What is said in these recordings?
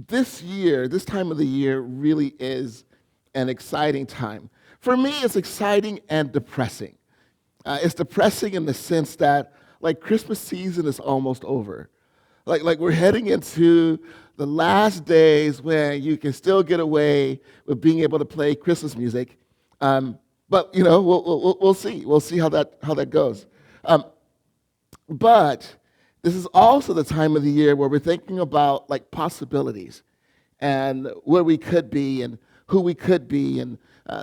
this time of the year really is an exciting time. For me, it's exciting and depressing. It's depressing in the sense that, like, Christmas season is almost over. Like we're heading into the last days when you can still get away with being able to play Christmas music. But we'll see. We'll see how that goes. But this is also the time of the year where we're thinking about like possibilities and where we could be and who we could be and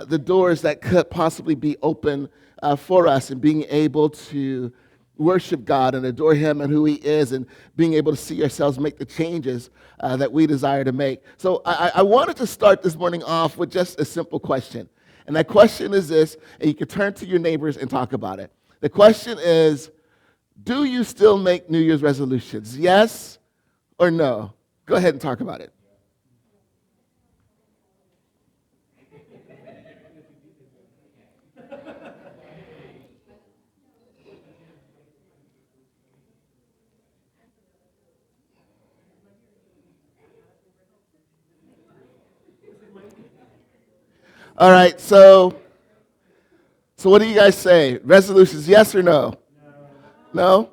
the doors that could possibly be open for us and being able to worship God and adore Him and who He is and being able to see ourselves make the changes that we desire to make. So I wanted to start this morning off with just a simple question. And that question is this, and you can turn to your neighbors and talk about it. The question is, do you still make New Year's resolutions? Yes or no? Go ahead and talk about it. All right, so what do you guys say? Resolutions, yes or no? No?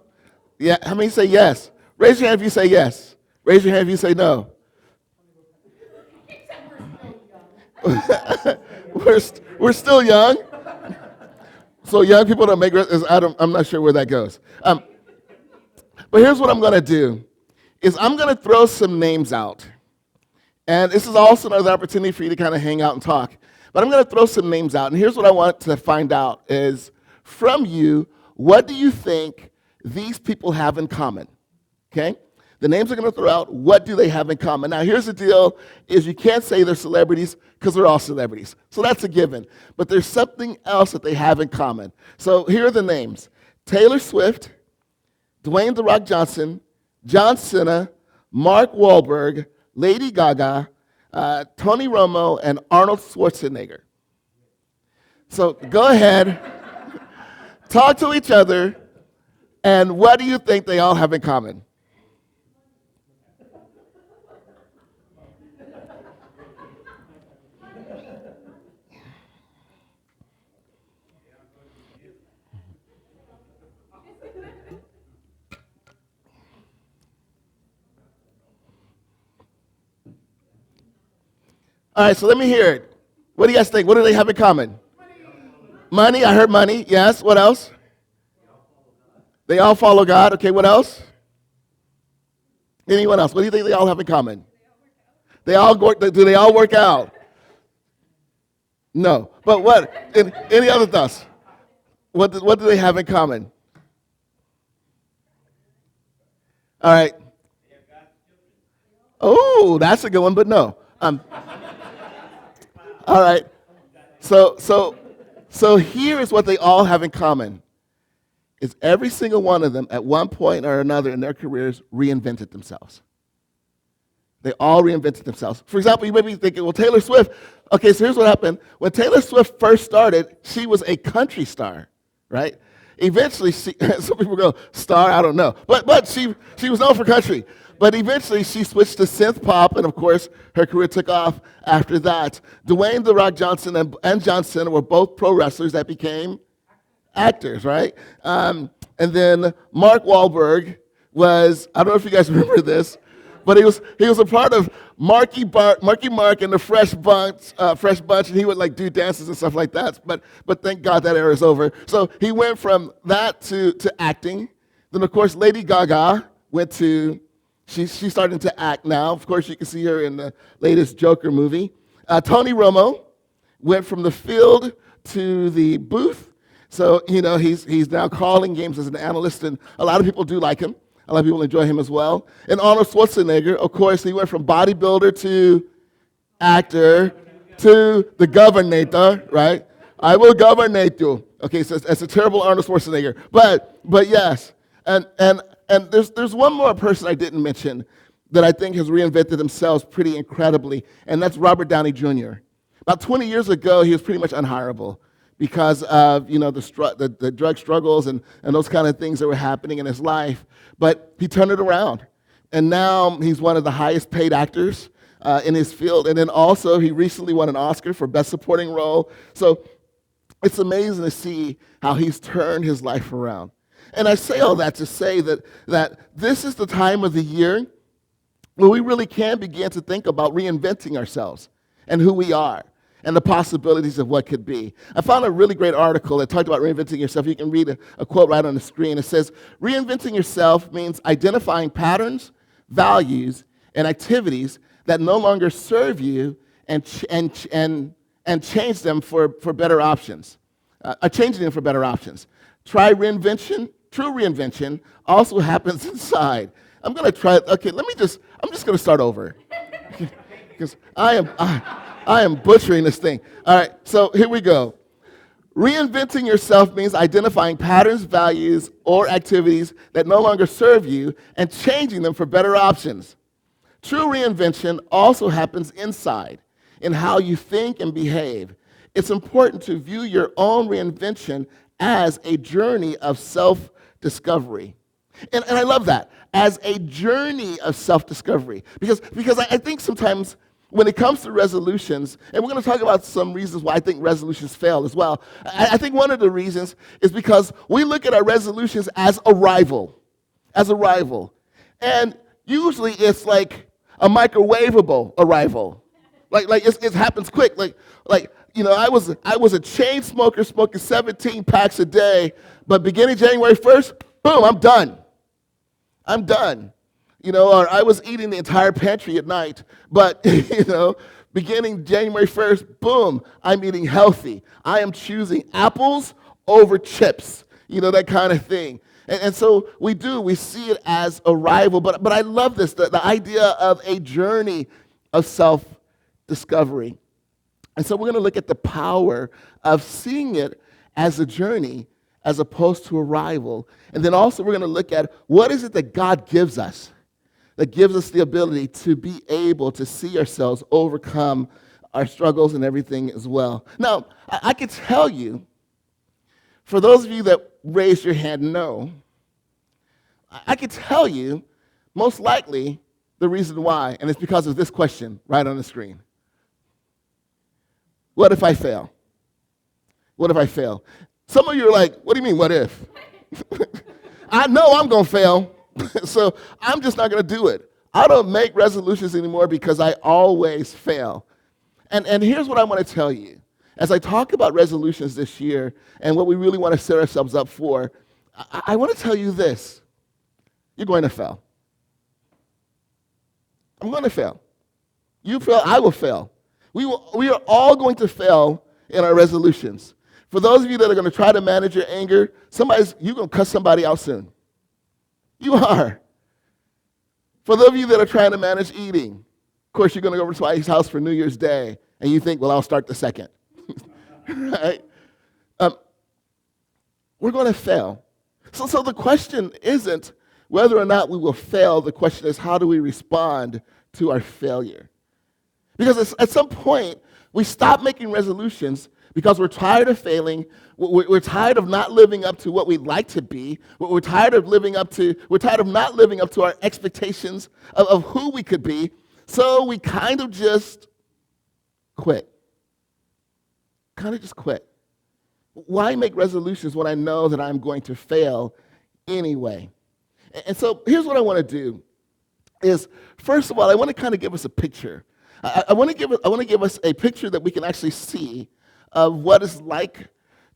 Yeah, how many say yes? Raise your hand if you say yes. Raise your hand if you say no. we're still young. So young people don't make I'm not sure where that goes. But here's what I'm going to do is I'm going to throw some names out. And this is also another opportunity for you to kind of hang out and talk. But I'm going to throw some names out. And here's what I want to find out is from you, what do you think these people have in common? Okay? The names are going to throw out, what do they have in common? Now, here's the deal, is you can't say they're celebrities because they're all celebrities. So that's a given. But there's something else that they have in common. So here are the names. Taylor Swift, Dwayne "The Rock" Johnson, John Cena, Mark Wahlberg, Lady Gaga, Tony Romo, and Arnold Schwarzenegger. So go ahead, talk to each other, and what do you think they all have in common? All right, so let me hear it. What do you guys think? What do they have in common? Money. I heard money. Yes. What else? They all follow God. Okay, what else? Anyone else? What do you think they all have in common? They all work. Do they all work out? No. But what? Any other thoughts? What do they have in common? All right. Oh, that's a good one, but no. All right. So here is what they all have in common. Is every single one of them at one point or another in their careers reinvented themselves. They all reinvented themselves. For example, you may be thinking, well, Taylor Swift, okay, so here's what happened. When Taylor Swift first started, she was a country star, right? Eventually, some people go, star, I don't know. But she was known for country. But eventually, she switched to synth pop, and of course, her career took off after that. Dwayne "The Rock" Johnson and John Cena were both pro wrestlers that became actors, right? And then Mark Wahlberg was, I don't know if you guys remember this, but he was a part of Marky Mark and the Fresh Bunch, and he would like do dances and stuff like that. But thank God that era is over. So he went from that to acting. Then of course Lady Gaga went to, she's starting to act now. Of course you can see her in the latest Joker movie. Tony Romo went from the field to the booth. So, he's now calling games as an analyst, and a lot of people do like him. A lot of people enjoy him as well. And Arnold Schwarzenegger, of course, he went from bodybuilder to actor to the governor, right? I will governate you. Okay, so it's a terrible Arnold Schwarzenegger. But yes, and there's one more person I didn't mention that I think has reinvented themselves pretty incredibly, and that's Robert Downey Jr. About 20 years ago, he was pretty much unhireable because of the drug struggles and those kind of things that were happening in his life. But he turned it around. And now he's one of the highest paid actors. in his field. And then also, he recently won an Oscar for Best Supporting Role. So it's amazing to see how he's turned his life around. And I say all that to say that this is the time of the year where we really can begin to think about reinventing ourselves and who we are and the possibilities of what could be. I found a really great article that talked about reinventing yourself. You can read a quote right on the screen. It says, reinventing yourself means identifying patterns, values, and activities that no longer serve you and change them for better options. Changing them for better options. Try reinvention. True reinvention also happens inside. I'm going to try. Okay, I'm just going to start over because I am butchering this thing. All right, so here we go. Reinventing yourself means identifying patterns, values, or activities that no longer serve you and changing them for better options. True reinvention also happens inside, in how you think and behave. It's important to view your own reinvention as a journey of self-discovery. And I love that, as a journey of self-discovery. Because I think sometimes when it comes to resolutions, and we're going to talk about some reasons why I think resolutions fail as well. I think one of the reasons is because we look at our resolutions as a rival. And usually it's like a microwavable arrival. Like it happens quick. I was a chain smoker smoking 17 packs a day, but beginning January 1st, boom, I'm done. Or I was eating the entire pantry at night, but, beginning January 1st, boom, I'm eating healthy. I am choosing apples over chips, that kind of thing. And so we see it as a rival, but I love this, the idea of a journey of self-discovery. And so we're going to look at the power of seeing it as a journey as opposed to a rival. And then also we're going to look at what is it that God gives us that gives us the ability to be able to see ourselves overcome our struggles and everything as well. Now, I can tell you, for those of you that raised your hand no, I can tell you most likely the reason why, and it's because of this question right on the screen. What if I fail? What if I fail? Some of you are like, what do you mean, what if? I know I'm going to fail, so I'm just not going to do it. I don't make resolutions anymore because I always fail. And here's what I want to tell you. As I talk about resolutions this year and what we really want to set ourselves up for, I want to tell you this. You're going to fail. I'm going to fail. You fail, I will fail. We are all going to fail in our resolutions. For those of you that are going to try to manage your anger, you're going to cuss somebody out soon. You are. For those of you that are trying to manage eating, of course, you're going to go over to somebody's house for New Year's Day, and you think, well, I'll start the second. Right? We're going to fail. So the question isn't whether or not we will fail. The question is, how do we respond to our failure? Because at some point, we stop making resolutions because we're tired of failing. We're tired of not living up to what we'd like to be. We're tired of not living up to our expectations of who we could be. So we kind of just quit. Why make resolutions when I know that I'm going to fail anyway? And so here's what I want to do is, first of all, I want to kind of give us a picture. I want to give us a picture that we can actually see of what it's like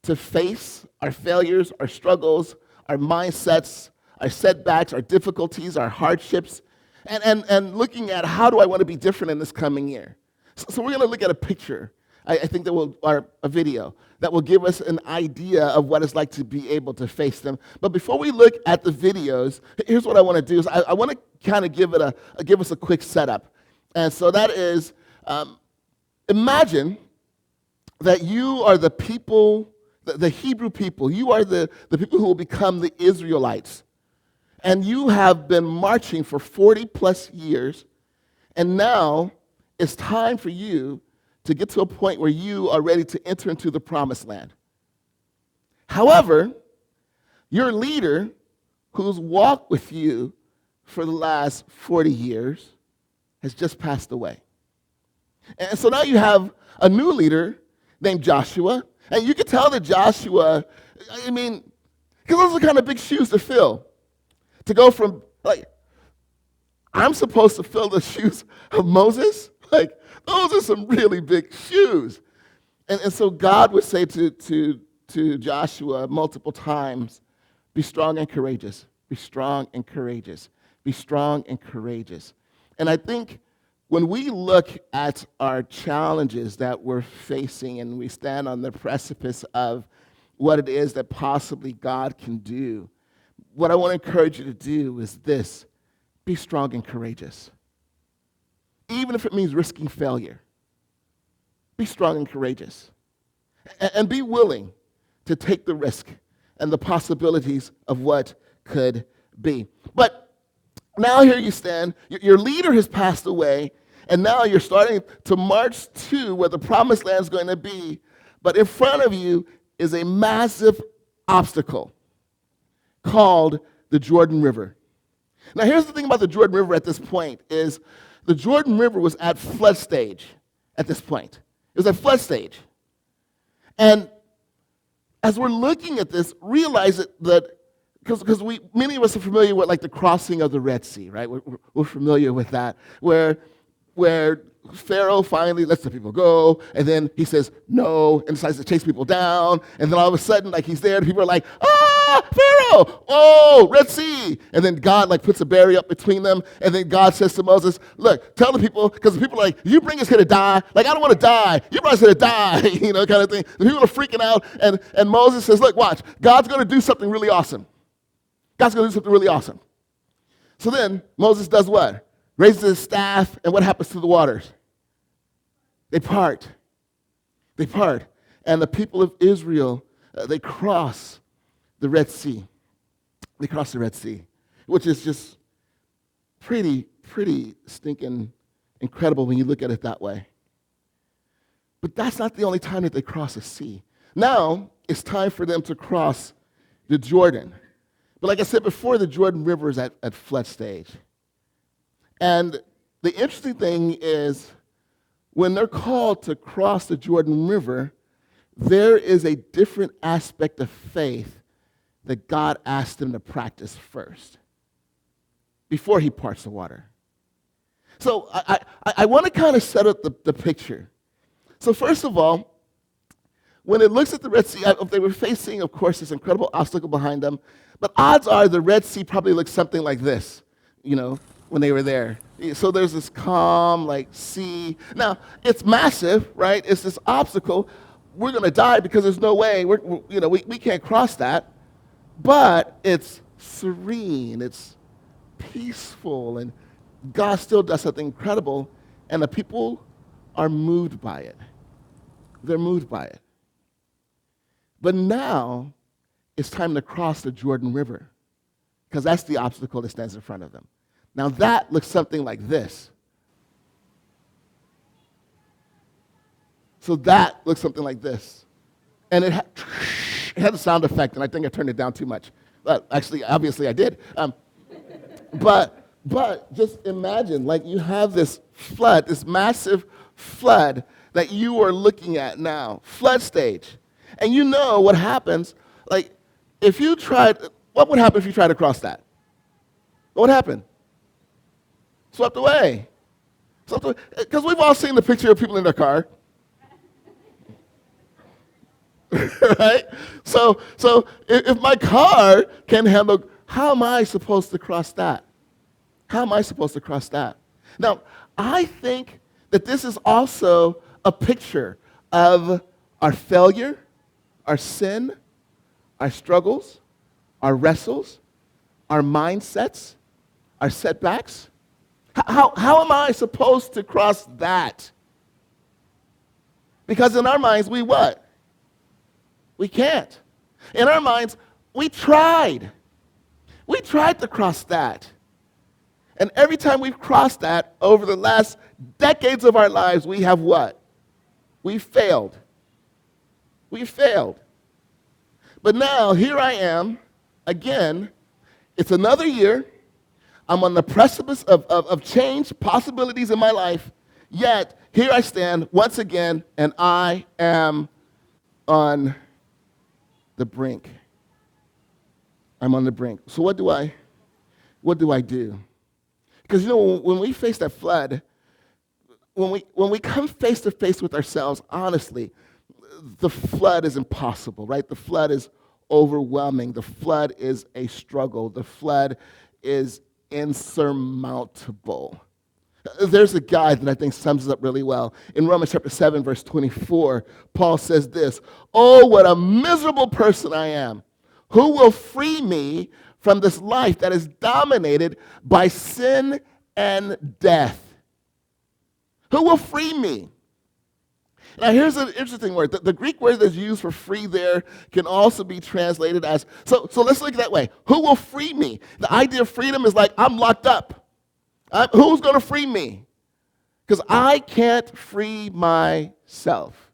to face our failures, our struggles, our mindsets, our setbacks, our difficulties, our hardships, and looking at how do I want to be different in this coming year. So we're going to look at a picture, I think or a video, that will give us an idea of what it's like to be able to face them. But before we look at the videos, here's what I want to do is I want to kind of give us a quick setup. And so that is, imagine that you are the people, the Hebrew people. You are the people who will become the Israelites. And you have been marching for 40 plus years, and now it's time for you to get to a point where you are ready to enter into the promised land. However, your leader, who's walked with you for the last 40 years, has just passed away. And so now you have a new leader named Joshua, and you can tell that Joshua, I mean, because those are kind of big shoes to fill. To go from, like, I'm supposed to fill the shoes of Moses? Like, those are some really big shoes. And so God would say to Joshua multiple times, be strong and courageous, be strong and courageous, be strong and courageous. And I think when we look at our challenges that we're facing and we stand on the precipice of what it is that possibly God can do, what I want to encourage you to do is this: be strong and courageous. Even if it means risking failure, be strong and courageous. And be willing to take the risk and the possibilities of what could be. But now here you stand, your leader has passed away, and now you're starting to march to where the promised land is going to be. But in front of you is a massive obstacle called the Jordan River. Now here's the thing about the Jordan River at this point is the Jordan River was at flood stage at this point. It was at flood stage. And as we're looking at this, realize that because many of us are familiar with like the crossing of the Red Sea, right? We're familiar with that, where Pharaoh finally lets the people go, and then he says no and decides to chase people down, and then all of a sudden, like he's there, and people are like, Pharaoh, oh, Red Sea, and then God like puts a barrier up between them, and then God says to Moses, look, tell the people, because the people are like, you bring us here to die, like I don't want to die, you brought us here to die, kind of thing. The people are freaking out, and Moses says, look, watch, God's going to do something really awesome. God's going to do something really awesome. So then Moses does what? Raises his staff, and what happens to the waters? They part. They part. And the people of Israel, they cross the Red Sea. They cross the Red Sea, which is just pretty stinking incredible when you look at it that way. But that's not the only time that they cross a sea. Now it's time for them to cross the Jordan. But like I said before, the Jordan River is at flood stage. And the interesting thing is, when they're called to cross the Jordan River, there is a different aspect of faith that God asked them to practice first, before he parts the water. So I want to kind of set up the picture. So first of all, when it looks at the Red Sea, they were facing, of course, this incredible obstacle behind them, but odds are the Red Sea probably looked something like this, when they were there. So there's this calm, like, sea. Now, it's massive, right? It's this obstacle. We're going to die because there's no way. We can't cross that. But it's serene. It's peaceful. And God still does something incredible. And the people are moved by it. They're moved by it. But now it's time to cross the Jordan River, because that's the obstacle that stands in front of them. Now that looks something like this. So that looks something like this. And it had a sound effect, and I think I turned it down too much. But actually, obviously I did. But just imagine, like, you have this flood, this massive flood that you are looking at now, flood stage. And you know what happens, like, what would happen if you tried to cross that? What would happen? Swept away. Because we've all seen the picture of people in their car. Right? So if my car can handle, how am I supposed to cross that? How am I supposed to cross that? Now, I think that this is also a picture of our failure, our sin, our struggles, our wrestles, our mindsets, our setbacks. How am I supposed to cross that? Because in our minds, we what? We can't. In our minds, we tried. We tried to cross that. And every time we've crossed that over the last decades of our lives, we have what? We failed. We failed. But now, here I am, again, it's another year. I'm on the precipice of change, possibilities in my life, Yet, here I stand once again, and I am on the brink. I'm on the brink. So what do I do? Because, when we face that flood, when we come face to face with ourselves, honestly, the flood is impossible, right? The flood is overwhelming. The flood is a struggle. The flood is insurmountable. There's a guy that I think sums it up really well. In Romans chapter 7, verse 24, Paul says this, "Oh, what a miserable person I am. Who will free me from this life that is dominated by sin and death?" Who will free me? Now, here's an interesting word. The Greek word that's used for free there can also be translated as, so let's look at it that way. Who will free me? The idea of freedom is like, I'm locked up. Who's going to free me? Because I can't free myself.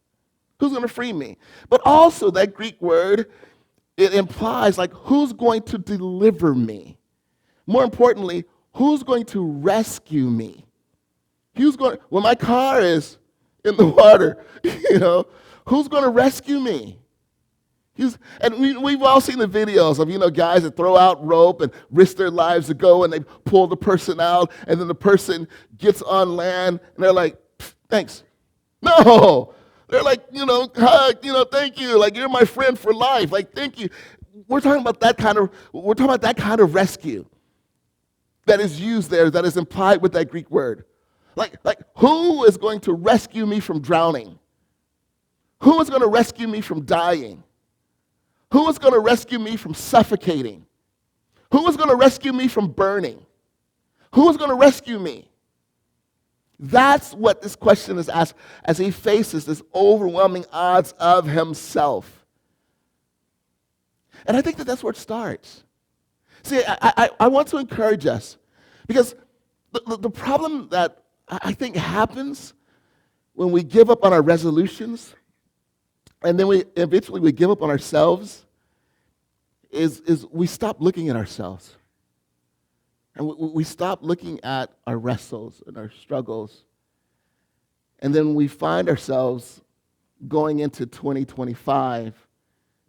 Who's going to free me? But also that Greek word, it implies like, who's going to deliver me? More importantly, who's going to rescue me? When my car is in the water, who's going to rescue me? We've all seen the videos of, guys that throw out rope and risk their lives to go, and they pull the person out, and then the person gets on land, and they're like, thanks. No! They're like, hug, thank you, like, you're my friend for life, like, thank you. We're talking about that kind of rescue that is used there, that is implied with that Greek word. Like, who is going to rescue me from drowning? Who is going to rescue me from dying? Who is going to rescue me from suffocating? Who is going to rescue me from burning? Who is going to rescue me? That's what this question is asked as he faces this overwhelming odds of himself. And I think that's where it starts. See, I want to encourage us, because the problem that I think happens when we give up on our resolutions, and then we eventually give up on ourselves, is we stop looking at ourselves. And we stop looking at our wrestles and our struggles. And then we find ourselves going into 2025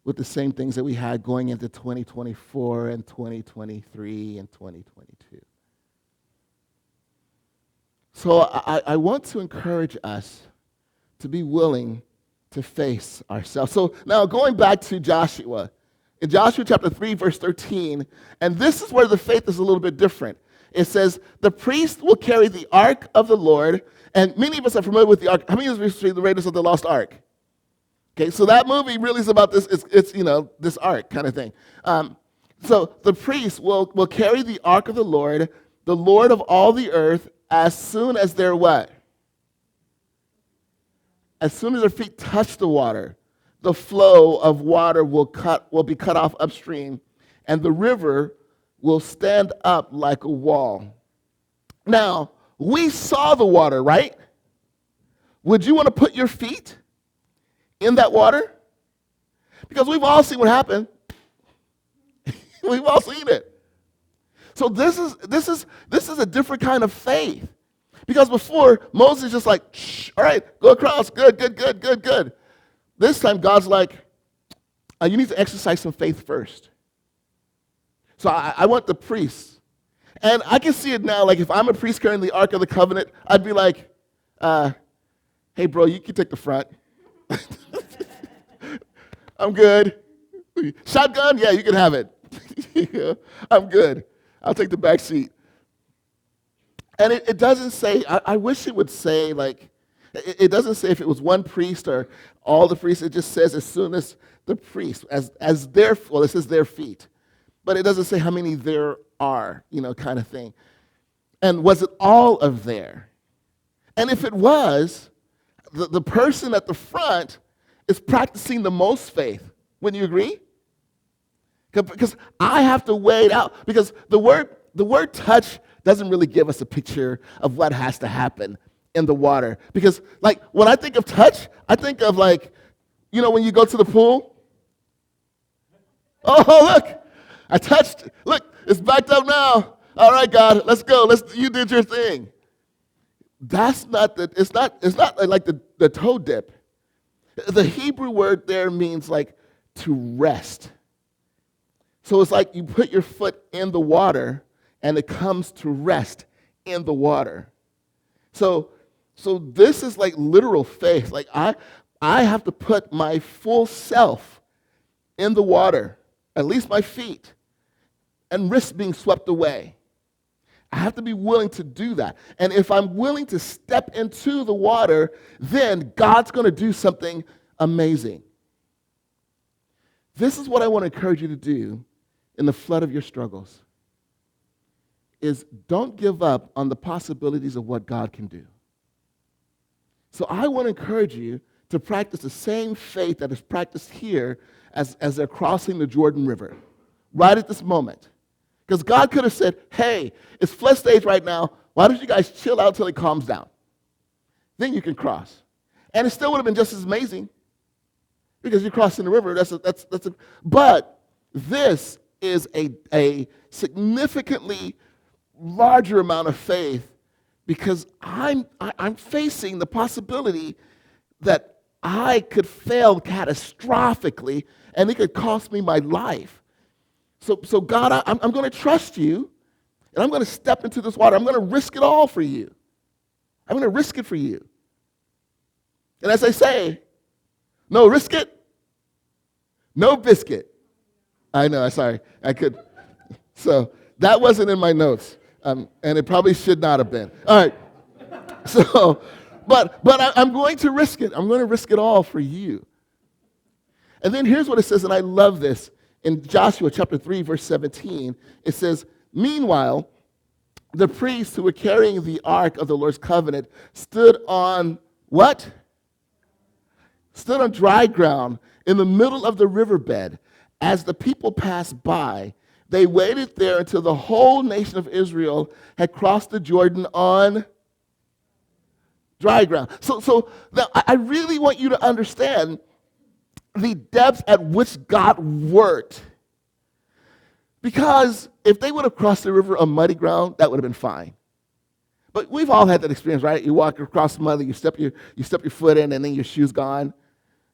with the same things that we had going into 2024 and 2023 and 2022. So I want to encourage us to be willing to face ourselves. So now going back to Joshua, in Joshua chapter 3, verse 13, and this is where the faith is a little bit different. It says, the priest will carry the ark of the Lord, and many of us are familiar with the ark. How many of us have seen the Raiders of the Lost Ark? Okay, so that movie really is about this, it's this ark kind of thing. So the priest will carry the ark of the Lord of all the earth, as soon as they're what? As soon as their feet touch the water, the flow of water will be cut off upstream, and the river will stand up like a wall. Now, we saw the water, right? Would you want to put your feet in that water? Because we've all seen what happened. We've all seen it. So this is a different kind of faith. Because before, Moses is just like, shh, all right, go across, good. This time, God's like, you need to exercise some faith first. So I want the priests. And I can see it now, like if I'm a priest carrying the Ark of the Covenant, I'd be like, hey, bro, you can take the front. I'm good. Shotgun? Yeah, you can have it. I'm good. I'll take the back seat. And it doesn't say, I wish it would say, like, it doesn't say if it was one priest or all the priests. It just says as soon as the priest, as their, well, it says their feet. But it doesn't say how many there are, kind of thing. And was it all of there? And if it was, the person at the front is practicing the most faith. Wouldn't you agree? Because I have to weigh it out. Because the word touch doesn't really give us a picture of what has to happen in the water. Because, like, when I think of touch, I think of, like, when you go to the pool. Oh, look, I touched. Look, it's backed up now. All right, God, let's go. You did your thing. That's not the, it's not like the toe dip. The Hebrew word there means like to rest. So it's like you put your foot in the water and it comes to rest in the water. So this is like literal faith. Like I have to put my full self in the water, at least my feet, and risk being swept away. I have to be willing to do that. And if I'm willing to step into the water, then God's going to do something amazing. This is what I want to encourage you to do in the flood of your struggles, is don't give up on the possibilities of what God can do. So I want to encourage you to practice the same faith that is practiced here as they're crossing the Jordan River, right at this moment. Because God could have said, hey, it's flood stage right now. Why don't you guys chill out till it calms down? Then you can cross. And it still would have been just as amazing because you're crossing the river. But this is a significantly larger amount of faith because I'm facing the possibility that I could fail catastrophically and it could cost me my life. So God, I'm going to trust you, and I'm going to step into this water. I'm going to risk it all for you. I'm going to risk it for you. And as I say, no risk it, no biscuit. I know, sorry, I could. So that wasn't in my notes, and it probably should not have been. All right. So, but I'm going to risk it. I'm going to risk it all for you. And then here's what it says, and I love this. In Joshua chapter 3, verse 17, it says, meanwhile, the priests who were carrying the ark of the Lord's covenant stood on what? Stood on dry ground in the middle of the riverbed. As the people passed by, they waited there until the whole nation of Israel had crossed the Jordan on dry ground. So now I really want you to understand the depth at which God worked. Because if they would have crossed the river on muddy ground, that would have been fine. But we've all had that experience, right? You walk across mud, you step your foot in, and then your shoe's gone.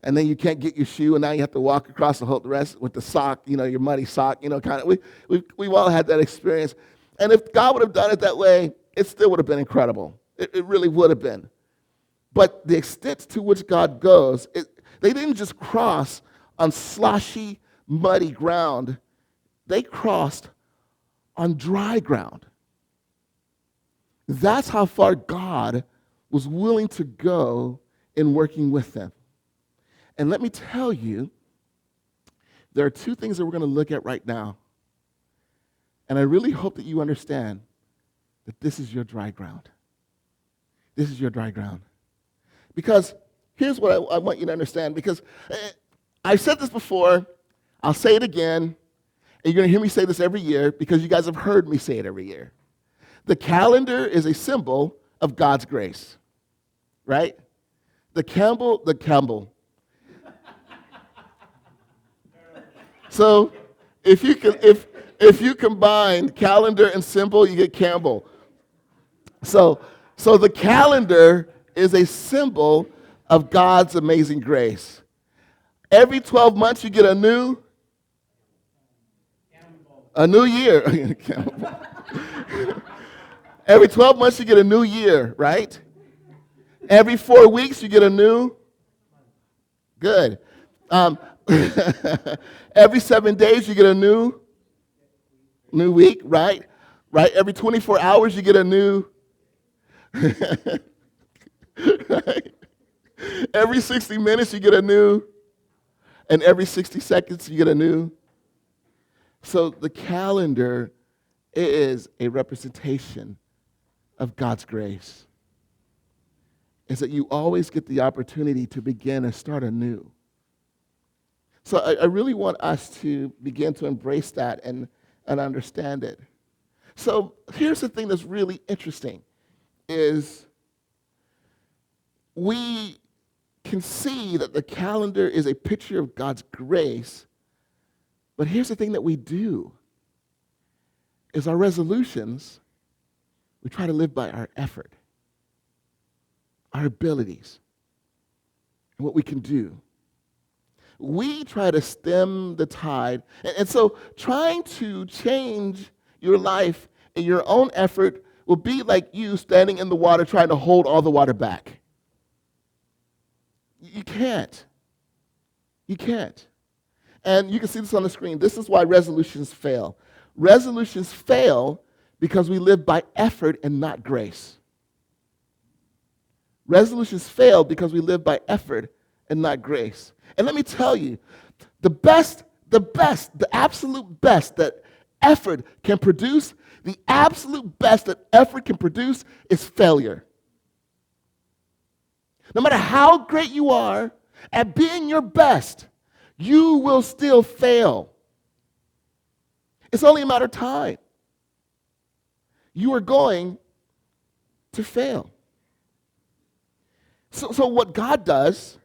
And then you can't get your shoe, and now you have to walk across the rest with the sock, your muddy sock, kind of. We've all had that experience. And if God would have done it that way, it still would have been incredible. It really would have been. But the extent to which God goes, they didn't just cross on sloshy, muddy ground. They crossed on dry ground. That's how far God was willing to go in working with them. And let me tell you, there are two things that we're going to look at right now. And I really hope that you understand that this is your dry ground. This is your dry ground. Because here's what I want you to understand, because I've said this before, I'll say it again, and you're going to hear me say this every year because you guys have heard me say it every year. The calendar is a symbol of God's grace, right? The Campbell. So if you combine calendar and symbol, you get Campbell. So the calendar is a symbol of God's amazing grace. Every 12 months you get a new year. Every 12 months you get a new year, right? Every 4 weeks you get a new. Good. Every 7 days you get a new week, right? Right. Every 24 hours you get a new. Right? Every 60 minutes you get a new, and every 60 seconds you get a new. So the calendar is a representation of God's grace. Is that you always get the opportunity to begin and start anew. So I really want us to begin to embrace that and understand it. So here's the thing that's really interesting is we can see that the calendar is a picture of God's grace, but here's the thing that we do is our resolutions, we try to live by our effort. our abilities, and what we can do. We try to stem the tide. And so trying to change your life in your own effort will be like you standing in the water trying to hold all the water back. You can't. You can't. And you can see this on the screen. This is why resolutions fail. Resolutions fail because we live by effort and not grace. Resolutions fail because we live by effort and not grace. And let me tell you, the absolute best that effort can produce, the absolute best that effort can produce is failure. No matter how great you are at being your best, you will still fail. It's only a matter of time. You are going to fail. So what God does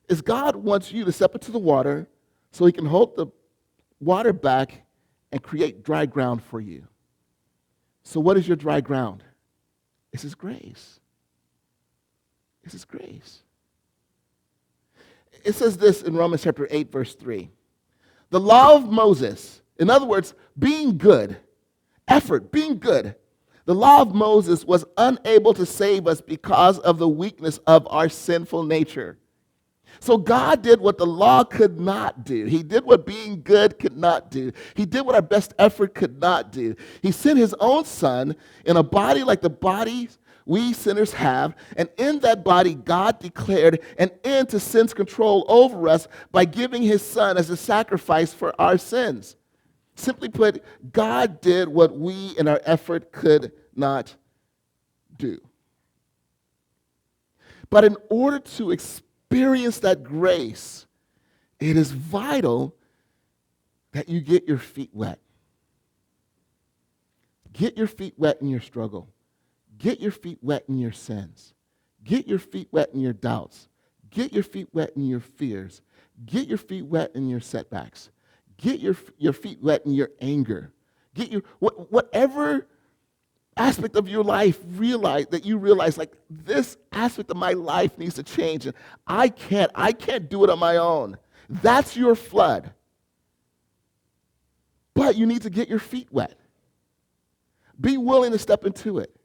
is God wants you to step into the water so he can hold the water back and create dry ground for you. So what is your dry ground? It's his grace. It's his grace. It says this in Romans chapter 8, verse 3. The law of Moses, in other words, being good, effort, being good. The law of Moses was unable to save us because of the weakness of our sinful nature. So God did what the law could not do. He did what being good could not do. He did what our best effort could not do. He sent his own son in a body like the bodies we sinners have, and in that body God declared an end to sin's control over us by giving his son as a sacrifice for our sins. Simply put, God did what we in our effort could not do. But in order to experience that grace, it is vital that you get your feet wet. Get your feet wet in your struggle. Get your feet wet in your sins. Get your feet wet in your doubts. Get your feet wet in your fears. Get your feet wet in your setbacks. Get your feet wet in your anger. Get your whatever aspect of your life realize like this aspect of my life needs to change, and I can't do it on my own. That's your flood. But you need to get your feet wet. Be willing to step into it.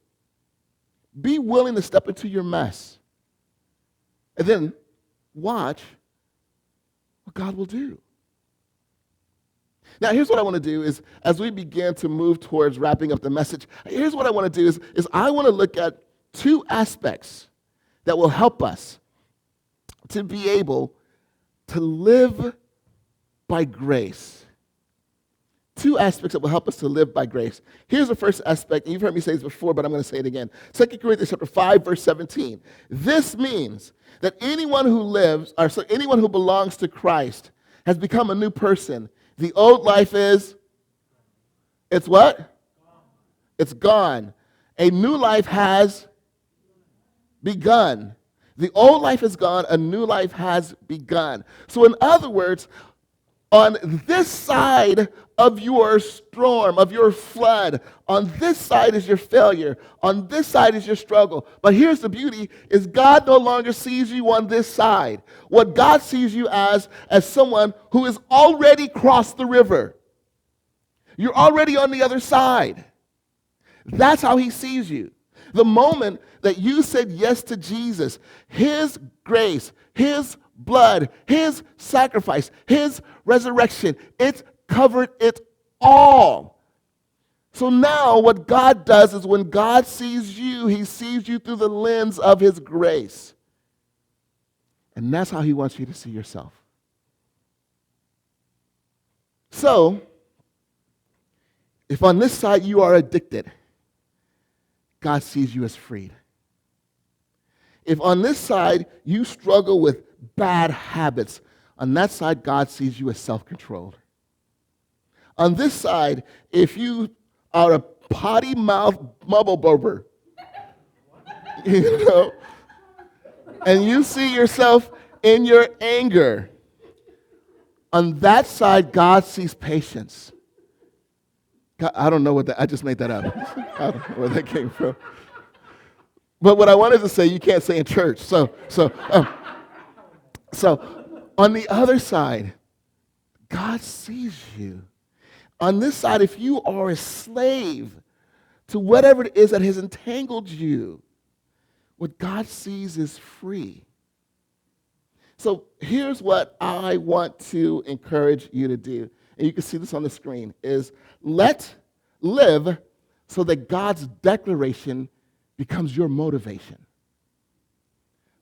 Be willing to step into your mess. And then watch what God will do. Now, here's what I want to do is, as we begin to move towards wrapping up the message, here's what I want to do is I want to look at two aspects that will help us to be able to live by grace. Two aspects that will help us to live by grace. Here's the first aspect, and you've heard me say this before, but I'm going to say it again. 2 Corinthians chapter 5, verse 17. This means that anyone who belongs to Christ has become a new person. The old life it's what? It's gone. A new life has begun. The old life is gone, a new life has begun. So in other words, on this side of your storm, of your flood, on this side is your failure, on this side is your struggle. But here's the beauty, is God no longer sees you on this side. What God sees you as someone who has already crossed the river. You're already on the other side. That's how he sees you. The moment that you said yes to Jesus, his grace, his blood, his sacrifice, his resurrection, it covered it all. So now what God does is when God sees you, he sees you through the lens of his grace. And that's how he wants you to see yourself. So, if on this side you are addicted, God sees you as freed. If on this side you struggle with bad habits, on that side God sees you as self-controlled. On this side, if you are a potty mouth mumble burber, and you see yourself in your anger, on that side God sees patience. God, I don't know I just made that up. I don't know where that came from. But what I wanted to say, you can't say in church. So on the other side, God sees you. On this side, if you are a slave to whatever it is that has entangled you, what God sees is free. So here's what I want to encourage you to do. And you can see this on the screen, is live so that God's declaration becomes your motivation.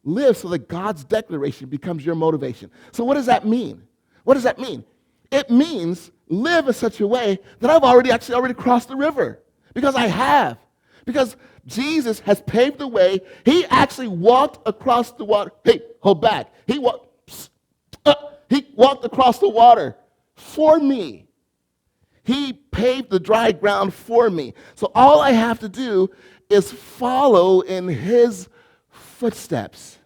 Live so that God's declaration becomes your motivation. So what does that mean? What does that mean? It means live in such a way that I've already crossed the river. Because I have. Because Jesus has paved the way. He actually walked across the water. Hey, hold back. He walked across the water for me. He paved the dry ground for me. So all I have to do is follow in his footsteps.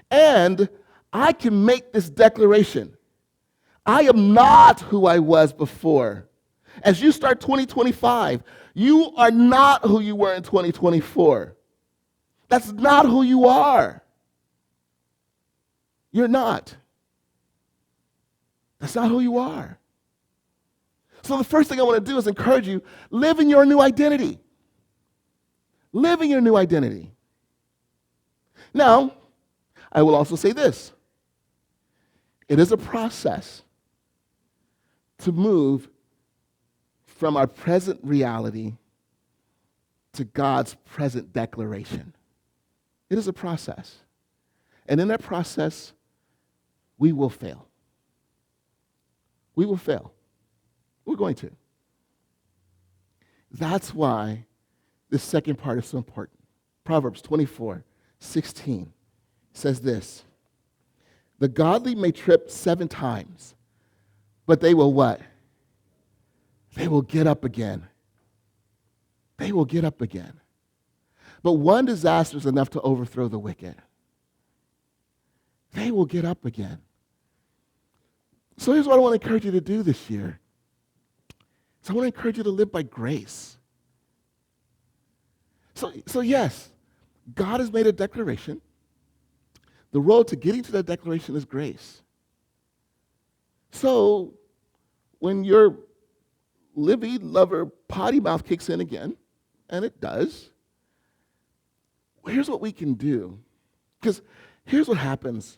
And I can make this declaration. I am not who I was before. As you start 2025, you are not who you were in 2024. That's not who you are. You're not. That's not who you are. So the first thing I want to do is encourage you, live in your new identity. Live in your new identity. Now, I will also say this. It is a process to move from our present reality to God's present declaration. It is a process. And in that process, we will fail. We will fail. We're going to. That's why this second part is so important. Proverbs 24:16 says this. The godly may trip 7 times, but they will what? They will get up again. They will get up again. But one disaster is enough to overthrow the wicked. They will get up again. So here's what I want to encourage you to do this year. So I want to encourage you to live by grace. So yes, God has made a declaration. The road to getting to that declaration is grace. So when your livy lover potty mouth kicks in again, and it does, here's what we can do. Because here's what happens.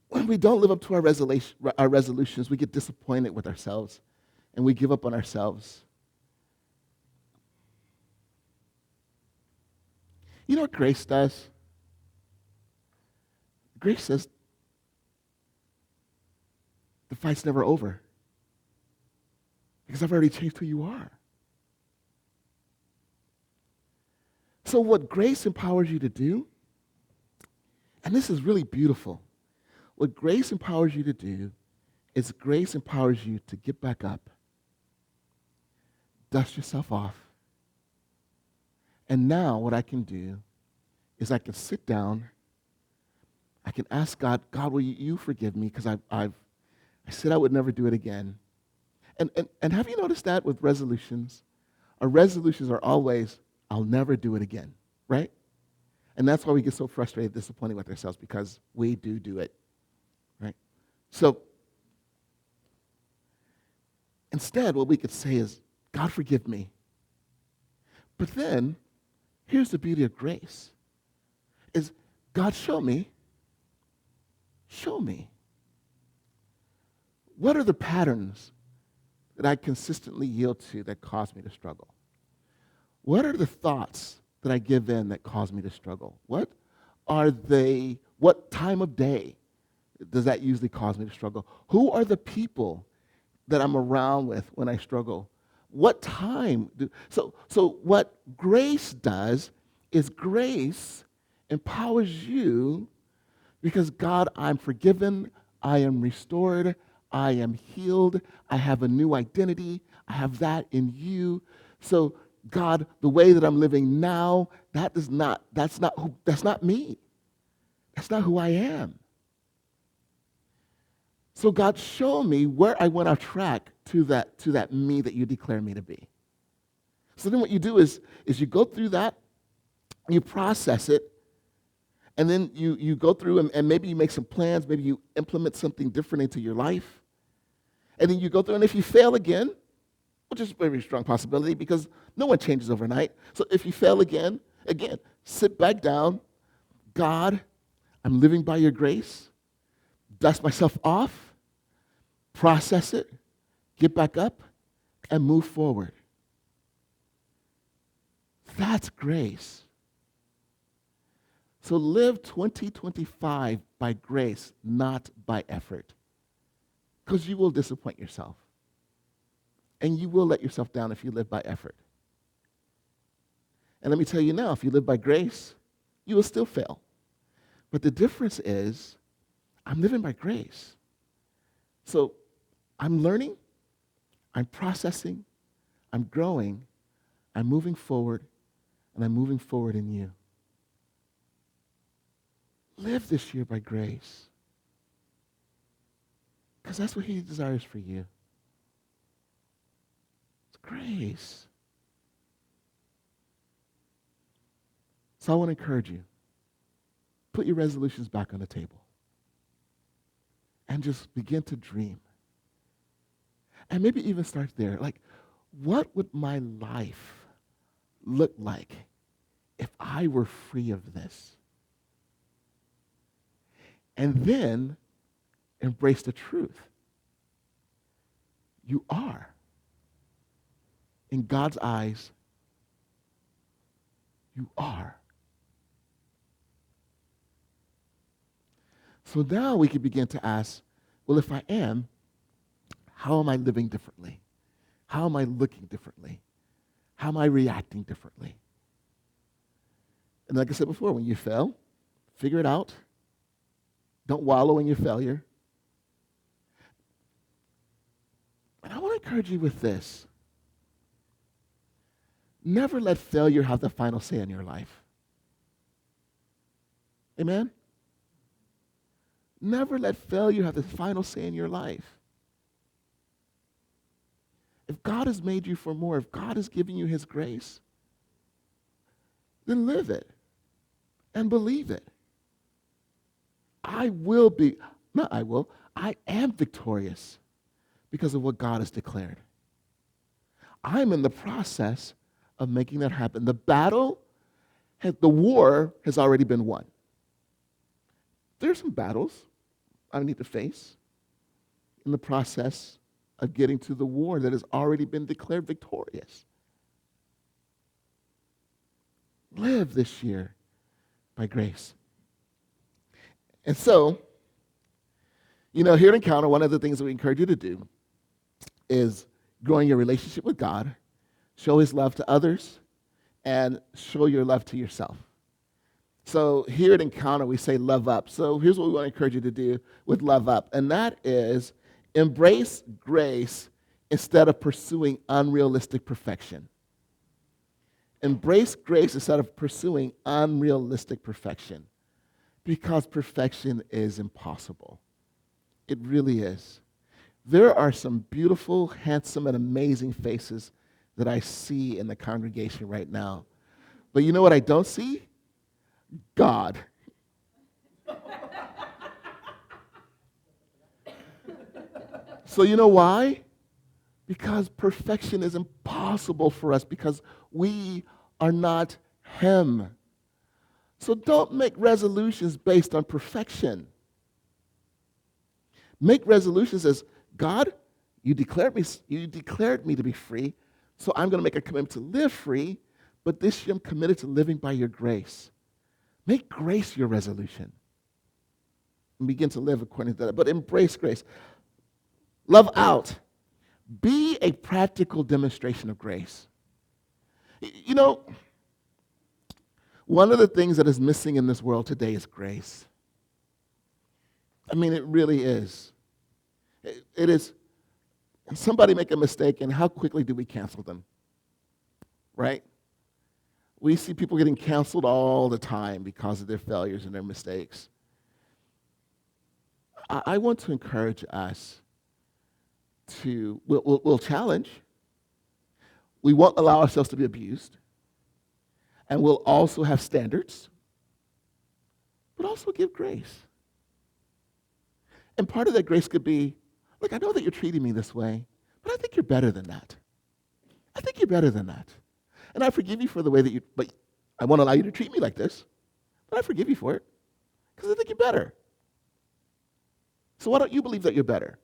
When we don't live up to our resolutions, we get disappointed with ourselves, and we give up on ourselves. You know what grace does? Grace says, the fight's never over. Because I've already changed who you are. So what grace empowers you to do, and this is really beautiful, what grace empowers you to do is grace empowers you to get back up, dust yourself off, and now what I can do is I can sit down, I can ask God, God, will you forgive me because I said I would never do it again. And have you noticed that with resolutions? Our resolutions are always, I'll never do it again, right? And that's why we get so frustrated, disappointed with ourselves, because we do it, right? So instead, what we could say is, God, forgive me. But then, here's the beauty of grace, is God, show me. What are the patterns that I consistently yield to that cause me to struggle? What are the thoughts that I give in that cause me to struggle? What time of day does that usually cause me to struggle? Who are the people that I'm around with when I struggle? What time? So what grace does is grace empowers you because, God, I'm forgiven, I am restored, I am healed, I have a new identity, I have that in you. So, God, the way that I'm living now, that's not me. That's not who I am. So, God, show me where I went off track to that me that you declare me to be. So then what you do is you go through that, You process it, and then you go through and maybe you make some plans, maybe you implement something different into your life, and then you go through, and if you fail again, which is a very strong possibility because no one changes overnight. So if you fail again, sit back down. God, I'm living by your grace. Dust myself off, process it, get back up, and move forward. That's grace. So live 2025 by grace, not by effort. Because you will disappoint yourself. And you will let yourself down if you live by effort. And let me tell you now, if you live by grace, you will still fail. But the difference is, I'm living by grace. So I'm learning, I'm processing, I'm growing, I'm moving forward, and I'm moving forward in you. Live this year by grace. Because that's what he desires for you. It's grace. So I want to encourage you. Put your resolutions back on the table. And just begin to dream. And maybe even start there. Like, what would my life look like if I were free of this? And then embrace the truth. You are. In God's eyes, you are. So now we can begin to ask, well, if I am, how am I living differently? How am I looking differently? How am I reacting differently? And like I said before, when you fail, figure it out. Don't wallow in your failure. And I want to encourage you with this. Never let failure have the final say in your life. Amen? Never let failure have the final say in your life. If God has made you for more, if God has given you his grace, then live it and believe it. I am victorious because of what God has declared. I'm in the process of making that happen. The war has already been won. There's some battles I need to face in the process of getting to the war that has already been declared victorious. Live this year by grace. And so, here at Encounter, one of the things that we encourage you to do is growing your relationship with God, show his love to others, and show your love to yourself. So here at Encounter, we say love up. So here's what we want to encourage you to do with love up, and that is embrace grace instead of pursuing unrealistic perfection. Embrace grace instead of pursuing unrealistic perfection, because perfection is impossible. It really is. There are some beautiful, handsome, and amazing faces that I see in the congregation right now. But you know what I don't see? God. So you know why? Because perfection is impossible for us because we are not him. So don't make resolutions based on perfection. Make resolutions as, God, you declared me to be free, so I'm going to make a commitment to live free, but this year I'm committed to living by your grace. Make grace your resolution. And begin to live according to that. But embrace grace. Love out. Be a practical demonstration of grace. One of the things that is missing in this world today is grace. I mean, it really is. It is. Somebody make a mistake, and how quickly do we cancel them? Right? We see people getting canceled all the time because of their failures and their mistakes. I want to encourage us to, we'll challenge. We won't allow ourselves to be abused. and we'll also have standards, but also give grace. And part of that grace could be, look, I know that you're treating me this way, but I think you're better than that. I think you're better than that. And I forgive you for the way that but I won't allow you to treat me like this, but I forgive you for it because I think you're better. So why don't you believe that you're better?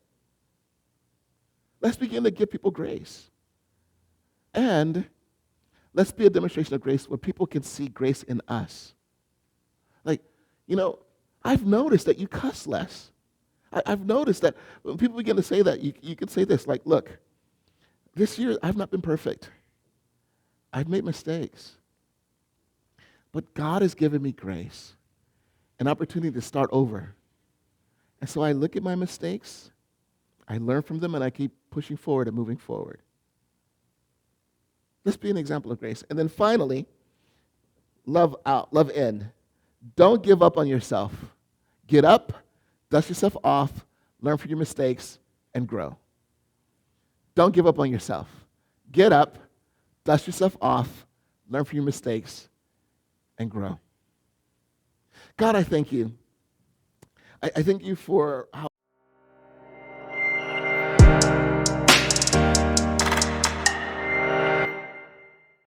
Let's begin to give people grace. And let's be a demonstration of grace where people can see grace in us. Like, I've noticed that you cuss less. I've noticed that when people begin to say that, you can say this, like, look, this year I've not been perfect. I've made mistakes. But God has given me grace, an opportunity to start over. And so I look at my mistakes, I learn from them, and I keep pushing forward and moving forward. Let's be an example of grace. And then finally, love out, love in. Don't give up on yourself. Get up, dust yourself off, learn from your mistakes, and grow. Don't give up on yourself. Get up, dust yourself off, learn from your mistakes, and grow. God, I thank you. I thank you for how